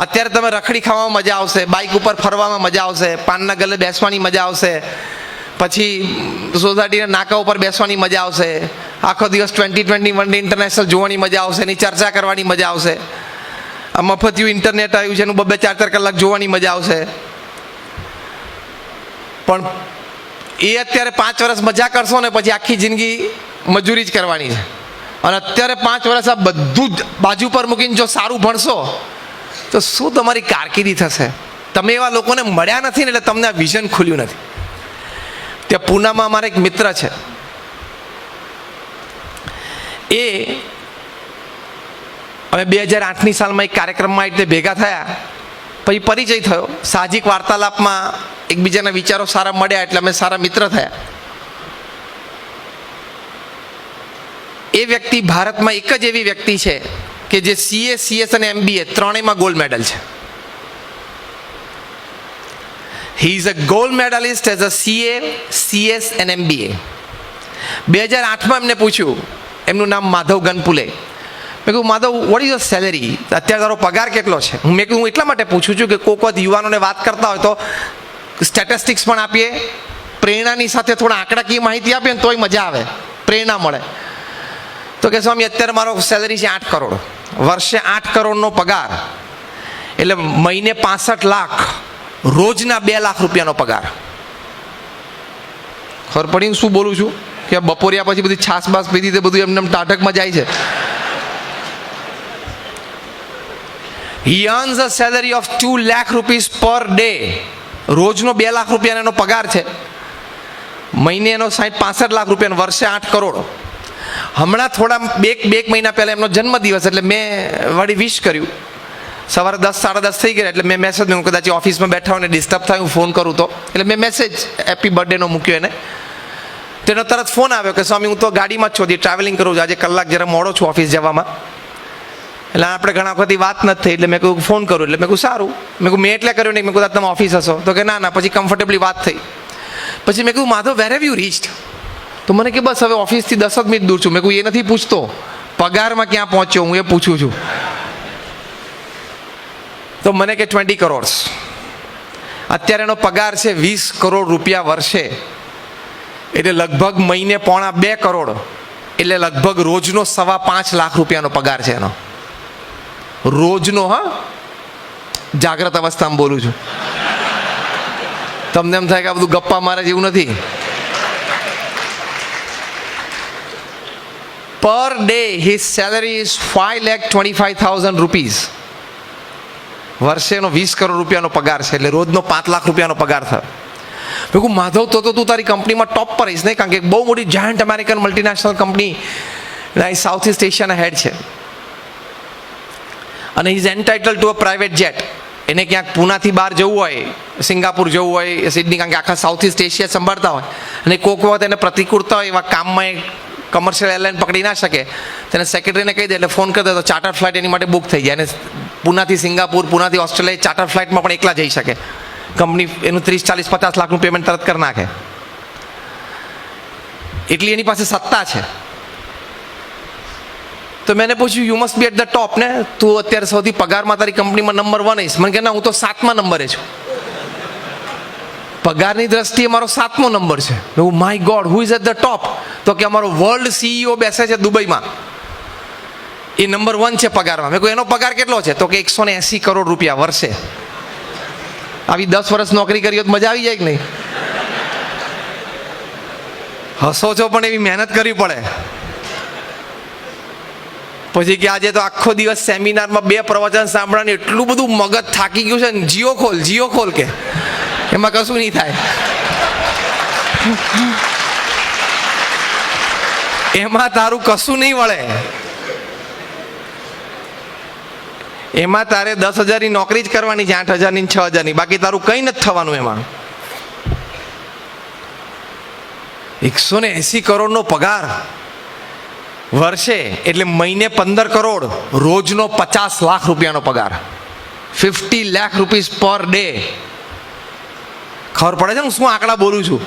અત્યારે તમે રખડી ખાવામાં મજા આવશે, બાઇક ઉપર ફરવામાં મજા આવશે, પાનના ગલે બેસવાની મજા આવશે, પછી સોસાયટીના નાકા ઉપર બેસવાની મજા આવશે, આખો દિવસ 2020 વન ડે ઇન્ટરનેશનલ જોવાની મજા આવશે, એની ચર્ચા કરવાની મજા આવશે, આ મફતિયું ઇન્ટરનેટ આવ્યું છે એનું 2-4 કલાક જોવાની મજા આવશે. પણ એ અત્યારે 5 વર્ષ મજા કરશો ને પછી આખી જિંદગી મજૂરી જ કરવાની છે. અને અત્યારે 5 વર્ષ આ બધું જ બાજુ પર મૂકીને જો સારું ભણશો તો શું તમારી કારકિર્દી થશે? તમે એવા લોકોને મળ્યા નથી ને એટલે તમને આ વિઝન ખુલ્યું નથી. ત્યાં પૂનામાં અમારા એક મિત્ર છે, એ અમે 2008ની સાલમાં એક કાર્યક્રમમાં એટલે ભેગા થયા, પછી પરિચય થયો, સાહજિક વાર્તાલાપમાં એકબીજાના વિચારો સારા મળ્યા એટલે અમે સારા મિત્ર થયા. એ વ્યક્તિ ભારતમાં એક જ એવી વ્યક્તિ છે કે જે CA, CS અને MBA ત્રણેયમાં ગોલ્ડ મેડલ છે. He is a gold medallist as a CA, CS and MBA. 2008માં એમને પૂછ્યું, એમનું નામ માધવ ગનપુલે. મેં કહ્યું Madhav, what is your salary? અત્યારે તારો પગાર કેટલો છે? મેં કહ્યું હું એટલા માટે પૂછું છું કે કોઈક વખત યુવાનોને વાત કરતા હોય તો સ્ટેટિસ્ટિક્સ પણ આપીએ, પ્રેરણાની સાથે થોડા આંકડાકીય માહિતી આપીએ ને તોય મજા આવે, પ્રેરણા મળે. તો કે સ્વામી અત્યારે મારો સેલરી છે 8 કરોડ, વર્ષે 8 કરોડનો પગાર, એટલે મહિને 65 લાખ, રોજના 2 લાખ રૂપિયાનો પગાર. ખબર પડી શું બોલું છું? કે બપોરિયા પછી બધી છાસ બાસ પીધી તે બધું એમને ટાઢકમાં જાય છે. He earns a salary of 2 lakh rupees per day. રોજનો 2 lakh રૂપિયાનો એનો પગાર છે, મહિને એનો 65 લાખ રૂપિયાનો, વર્ષે 8 કરોડ. હમણાં થોડા બે મહિના પહેલાં એમનો જન્મદિવસ એટલે મેં વળી વિશ કર્યું. સવારે 10-10:30 થઈ ગયા એટલે મેં મેસેજ મૂક્યો, કદાચ ઓફિસમાં બેઠા હોય ને ડિસ્ટર્બ થાય હું ફોન કરું તો, એટલે મેં મેસેજ હેપી બર્થડેનો મૂક્યો એને. તેનો તરત ફોન આવ્યો કે સ્વામી હું તો ગાડીમાં જ છું, ટ્રાવેલિંગ કરું છું, આજે કલાક જરા મોડો છું ઓફિસ જવામાં, એટલે આપણે ઘણા વખતથી વાત નથી થઈ, એટલે મેં કહ્યું ફોન કરું. એટલે મેં કહ્યું સારું. મેં કહ્યું મેં એટલે કર્યું નહીં, મેં કહ્યું તમે ઓફિસ હશો? તો કે ના. પછી કમ્ફર્ટેબલી વાત થઈ. પછી મેં કહ્યું માધવ, વેર હેવ યુ રીચ્ડ? તો મને કે બસ હવે ઓફિસથી 10 જ મિનિટ દૂર છું. મેં કહ્યું એ નથી પૂછતો, પગારમાં ક્યાં પહોંચ્યો હું એ પૂછું છું. તો મને કે 20 કરોડ. અત્યારે એનો પગાર છે 20 કરોડ રૂપિયા વર્ષે, એટલે લગભગ મહિને 1.25 કરોડ, એટલે લગભગ રોજનો 5.25 લાખ રૂપિયાનો પગાર છે એનો, રોજનો. હા, જાગ્રત અવસ્થામાં બોલું છું. તમને એમ થાય કે આ બધું ગપ્પા મારે જેવું નથી. Per day his salary is 5,25,000 rupees. વર્ષેનો 20 કરોડ રૂપિયાનો પગાર છે, એટલે રોજનો 5 લાખ રૂપિયાનો પગાર થાય. મેં કહું માધવ, તો તું તારી કંપનીમાં ટોપ પર રહીશ નહીં? કારણ કે બહુ મોટી giant American multinational company south east એશિયાના હેડ છે, અને is entitle to a private jet. એને ક્યાંક પૂનાથી બહાર જવું હોય, સિંગાપુર જવું હોય, સિડની, કારણ કે આખા સાઉથ ઇસ્ટ એશિયા સંભાળતા હોય, અને કોઈક વખત એને પ્રતિકૂળતા હોય એવા કામમાં એ કમર્શિયલ એરલાઇન પકડી ના શકે, તેને સેક્રેટરીને કહી દે એટલે ફોન કરી દે તો ચાર્ટર ફ્લાઇટ એની માટે બુક થઈ જાય, અને પૂનાથી સિંગાપુર, પૂનાથી ઓસ્ટ્રેલિયા ચાર્ટર ફ્લાઇટમાં પણ એકલા જઈ શકે. કંપની એનું 30-40-50 લાખનું પેમેન્ટ તરત કરી નાખે, એટલી એની પાસે સત્તા છે. તો મેં પૂછ્યું, you must be at the top ને, તું અત્યારે સૌથી પગારમાં તારી કંપનીમાં નંબર 1 આવીશ? મને કે ના, હું તો 7મા નંબરે છું, પગારની દ્રષ્ટિએ મારો 7મો નંબર છે. My god, who is at the top? તો કે અમારો વર્લ્ડ CEO બેસે છે દુબઈમાં, એ નંબર 1 છે પગારમાં. મેં કહ્યું એનો પગાર કેટલો છે? તો કે 180 કરોડ રૂપિયા વર્ષે. આવી 10 વર્ષ નોકરી કરી તો મજા આવી જાય કે નહીં? હસો છો પણ એવી મહેનત કરવી પડે. પછી કે આજે તો આખો દિવસ સેમિનારમાં 2 પ્રવચન સાંભળવાની એટલું બધું મગજ થાકી ગયું છે ને, જીઓ ખોલ કે એમાં કશું નહીં થાય, એમાં તારું કશું નહીં વળે, એમાં તારે 10,000ની નોકરી જ કરવાની છે, 8,000ની 6,000ની, બાકી તારું કંઈ નથી થવાનું એમાં. 180 કરોડનો પગાર વર્ષે, એટલે મહિને 15 કરોડ, રોજનો 50 લાખ રૂપિયાનો પગાર, 50 લાખ રૂપીઝ પર ડે. ખબર પડે છે ને શું આંકડા બોલું છું?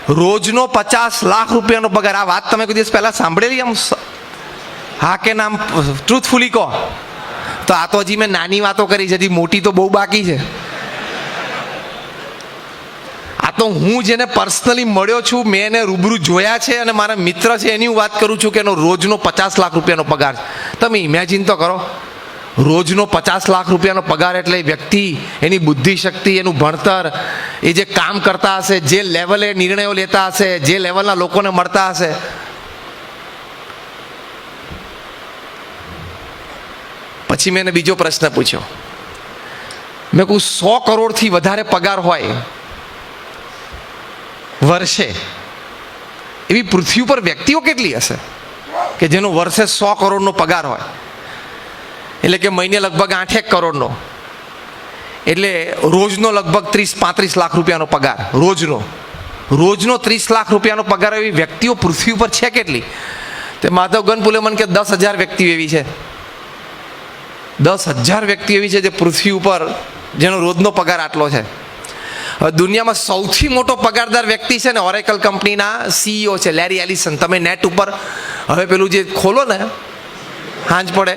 રોજનો 50 લાખ રૂપિયાનો પગાર. આ વાત તમે કોઈ દિવસ પહેલા સાંભળેલી? આમ હા કે નામ ટ્રુથફુલી કહો. તો આ તો હજી મેં નાની વાતો કરી છે, હજી મોટી તો બહુ બાકી છે. આ તો હું જેને પર્સનલી મળ્યો છું, મેં એને રૂબરૂ જોયા છે અને મારા મિત્ર છે એની હું વાત કરું છું કે એનો રોજનો 50 લાખ રૂપિયાનો પગાર છે. તમે ઇમેજિન તો કરો, રોજનો 50 લાખ રૂપિયાનો પગાર એટલે એ વ્યક્તિ, એની બુદ્ધિ શક્તિ, એનું ભણતર, એ જે કામ કરતા હશે, જે લેવલે નિર્ણયો લેતા હશે, જે લેવલના લોકોને મળતા હશે. પછી મેં એને બીજો પ્રશ્ન પૂછ્યો. મેં કહું 100 કરોડથી વધારે પગાર હોય વર્ષે, એવી પૃથ્વી ઉપર વ્યક્તિઓ કેટલી હશે કે જેનો વર્ષે 100 કરોડનો પગાર હોય? એટલે કે મહિને લગભગ 8-1 કરોડનો, એટલે રોજનો લગભગ 30-35 લાખ રૂપિયાનો પગાર. રોજનો 30 લાખ રૂપિયાનો પગાર એવી વ્યક્તિઓ પૃથ્વી ઉપર છે કેટલી? તે માધવ ગનપુલે મને કે 10,000 વ્યક્તિઓ એવી છે. 10,000 વ્યક્તિઓ એવી છે જે પૃથ્વી ઉપર જેનો રોજનો પગાર આટલો છે. હવે દુનિયામાં સૌથી મોટો પગારદાર વ્યક્તિ છે ને, ઓરેકલ કંપનીના CEO છે, લેરી એલિસન. તમે નેટ ઉપર હવે પેલું જે ખોલો ને હાંજ પડે,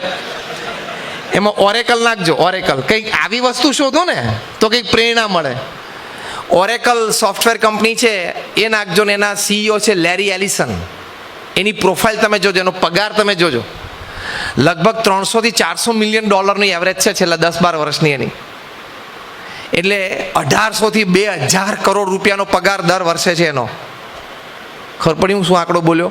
એમાં ઓરેકલ નાખજો. ઓરેકલ કંઈક આવી વસ્તુ શોધો ને તો કંઈક પ્રેરણા મળે. ઓરેકલ સોફ્ટવેર કંપની છે એ નાખજો ને એના CEO છે લેરી એલિસન. એની પ્રોફાઇલ તમે જોજો, એનો પગાર તમે જોજો. લગભગ $300-400 મિલિયન એવરેજ છે છેલ્લા 10-12 વર્ષની એની. એટલે 1,800-2,000 કરોડ રૂપિયાનો પગાર દર વર્ષે છે એનો. ખબર પડી હું શું આંકડો બોલ્યો?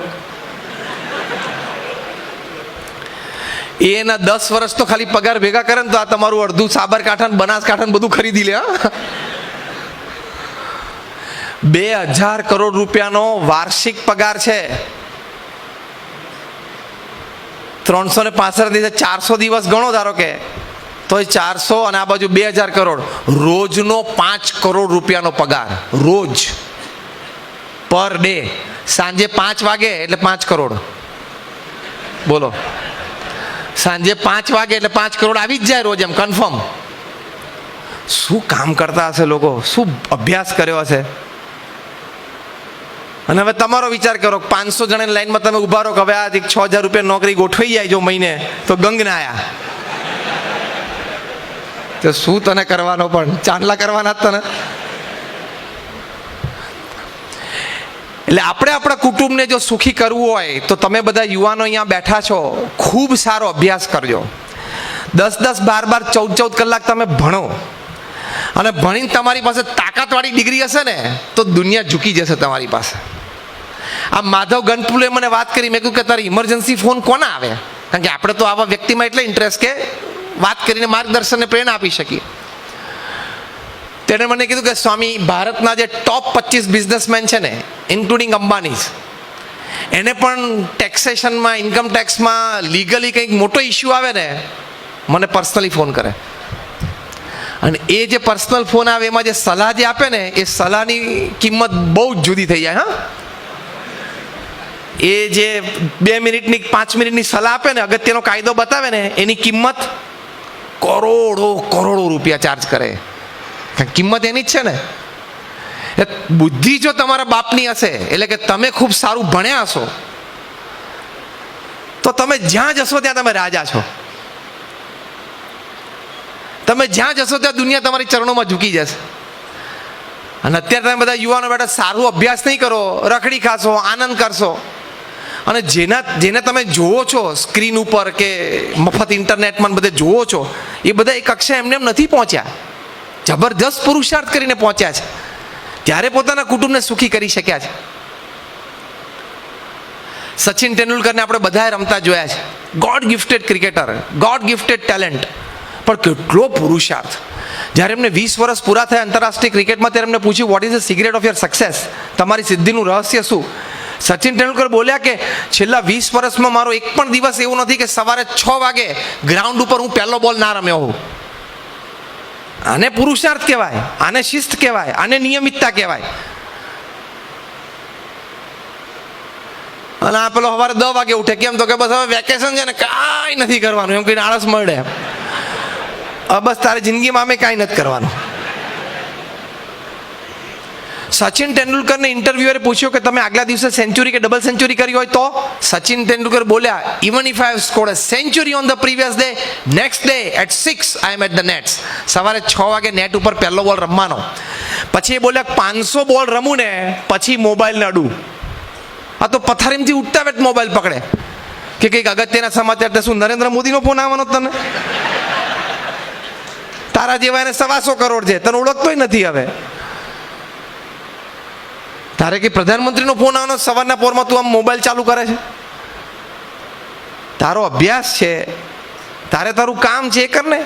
એના 10 વર્ષ તો ખાલી પગાર ભેગા કરે ને તો આ તમારું અડધું સાબરકાંઠા ને બનાસકાંઠા બધું ખરીદી લે. 2,000 કરોડ રૂપિયાનો વાર્ષિક પગાર છે. 365 દિવસ, 400 દિવસ ગણો ધારો કે, તો 400 અને આ બાજુ 2,000 કરોડ. રોજનો 5 કરોડ રૂપિયાનો પગાર, રોજ પર ડે. સાંજે 5 વાગે એટલે 5 કરોડ. બોલો, સાંજે 5 વાગે એટલે 5 કરોડ આવી જ જાય રોજ, એમ કન્ફર્મ. શું કામ કરતા હશે લોકો, શું અભ્યાસ કર્યો હશે. અને હવે તમારો વિચાર કરો, 500 જણાની લાઈનમાં તમે ઉભા રહો કે હવે આ 6,000 રૂપિયા નોકરી ગોઠવાઈ જાય જો મહિને, તો ગંગના આયા. તો શું તને કરવાનો, પણ ચાંદલા કરવાના જ તને. એટલે આપણે આપણા કુટુંબને જો સુખી કરવું હોય તો તમે બધા યુવાનો અહીંયા બેઠા છો, ખૂબ સારો અભ્યાસ કરજો. 10-10, 12-12, 14-14 કલાક તમે ભણો, અને ભણીને તમારી પાસે તાકાતવાળી ડિગ્રી હશે ને તો દુનિયા ઝૂકી જશે તમારી પાસે. આ માધવ ગનપુલે મને વાત કરી, મેં કહ્યું કે તારે ઇમરજન્સી ફોન કોના આવે? કારણ કે આપણે તો આવા વ્યક્તિમાં એટલે ઇન્ટરેસ્ટ કે વાત કરીને માર્ગદર્શનને પ્રેરણા આપી શકીએ. તેણે મને કીધું કે સ્વામી, ભારતના જે ટોપ 25 બિઝનેસમેન છે ને, ઇન્ક્લુડિંગ અંબાની, એને પણ ટેક્સેશનમાં, ઇન્કમ ટેક્સમાં, લીગલી કંઈક મોટો ઇસ્યુ આવે ને, મને પર્સનલી ફોન કરે. અને એ જે પર્સનલ ફોન આવે એમાં જે સલાહ જે આપે ને, એ સલાહની કિંમત બહુ જ જુદી થઈ જાય. હા, એ જે 2 મિનિટની 5 મિનિટની સલાહ આપે ને, અગત્યનો કાયદો બતાવે ને, એની કિંમત કરોડો રૂપિયા ચાર્જ કરે. કિંમત એની જ છે ને. બુદ્ધિ જો તમારા બાપની હશે, એટલે કે તમે ખૂબ સારું ભણ્યા હશો, તો તમે જ્યાં જશો ત્યાં તમે રાજા છો. તમે જ્યાં જશો ત્યાં દુનિયા તમારી ચરણોમાં ઝૂકી જશે. અને અત્યારે તમે બધા યુવાનો બેઠા સારું અભ્યાસ નહીં કરો, રખડી ખાશો, આનંદ કરશો. અને જેને તમે જોવો છો સ્ક્રીન ઉપર કે મફત ઇન્ટરનેટમાં બધે જોવો છો, એ બધા એક કક્ષા એમને એમ નથી પહોંચ્યા. જબરદસ્ત પુરુષાર્થ કરીને પહોંચ્યા છે, ત્યારે પોતાના કુટુંબને સુખી કરી શક્યા છે. સચિન તેંડુલકરને આપણે બધાએ રમતા જોયા છે. God gifted cricketer, God gifted talent, પણ કેટલો પુરુષાર્થ. જ્યારે એમને 20 વર્ષ પૂરા થયા આંતરરાષ્ટ્રીય ક્રિકેટમાં, ત્યારે એમને પૂછ્યું, what is the secret of your success? તમારી સિદ્ધિનું રહસ્ય શું? સચિન તેંડુલકર બોલ્યા કે છેલ્લા 20 વર્ષમાં મારો એક પણ દિવસ એવું નથી કે સવારે 6 વાગે ગ્રાઉન્ડ ઉપર હું પહેલો બોલ ના રમ્યો હોઉં. આને પુરુષાર્થ કહેવાય, આને શિસ્ત કહેવાય, આને નિયમિતતા કહેવાય. અને આ પેલો સવારે 10 વાગે ઉઠે, કેમ? તો કે બસ હવે વેકેશન છે ને, કાંઈ નથી કરવાનું, એમ કહીને આળસ મળે. બસ તારી જિંદગીમાં અમે કાંઈ નથી કરવાનું. સચિન તેંડુલકરને ઇન્ટરવ્યુઅરે પૂછ્યું કે તમે આગલા દિવસે સેન્ચુરી કે ડબલ સેન્ચુરી કરી હોય તો સચિન તેંડુલકર બોલ્યા, even if I have scored a century on the previous day, next day at 6 I am at the nets. સવારે 6 વાગે નેટ ઉપર પહેલો બોલ રમવાનો. પછી એ બોલ્યા 500 બોલ રમું ને પછી મોબાઈલને અડું. આ તો પથારીમથી ઉઠતા વેત મોબાઈલ પકડે કે કંઈક અગત્યના સમાચાર. શું નરેન્દ્ર મોદીનો ફોન આવવાનો તને? તારા જેવા એને 125 કરોડ છે, તને ઓળખતોય નથી. હવે તારે કે પ્રધાનમંત્રીનો ફોન આવવાનો સવારના પોરમાં તું આમ મોબાઈલ ચાલુ કરે છે? તારો અભ્યાસ છે, તારે તારું કામ છે એ કર ને.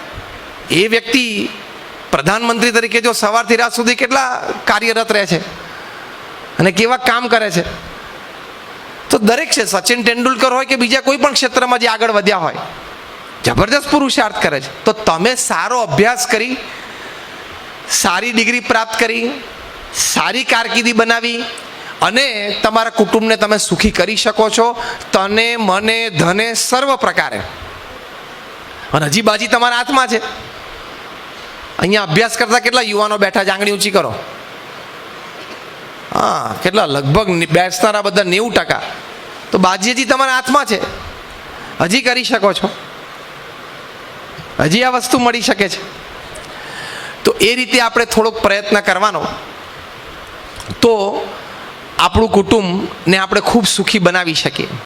એ વ્યક્તિ પ્રધાનમંત્રી તરીકે જો સવારથી રાત સુધી કેટલા કાર્યરત રહે છે અને કેવા કામ કરે છે. તો દરેક છે, સચિન તેંડુલકર હોય કે બીજા કોઈ પણ ક્ષેત્રમાં જે આગળ વધ્યા હોય, જબરદસ્ત પુરુષાર્થ કરે છે. તો તમે સારો અભ્યાસ કરી, સારી ડિગ્રી પ્રાપ્ત કરી, સારી કારકિર્દી બનાવી અને તમારા કુટુંબને તમે સુખી કરી શકો છો, તને મને ધને સર્વ પ્રકારે. અને હજી બાજી તમારા હાથમાં છે. અહીંયા અભ્યાસ કરતા કેટલા યુવાનો બેઠા છે? આંગળી ઊંચી કરો. હા, કેટલા? લગભગ બેસનારા બધા 90%. તો બાજી હજી તમારા હાથમાં છે, હજી કરી શકો છો, હજી આ વસ્તુ મળી શકે છે. તો એ રીતે આપણે થોડોક પ્રયત્ન કરવાનો, તો આપણું કુટુંબને આપણે ખૂબ સુખી બનાવી શકીએ.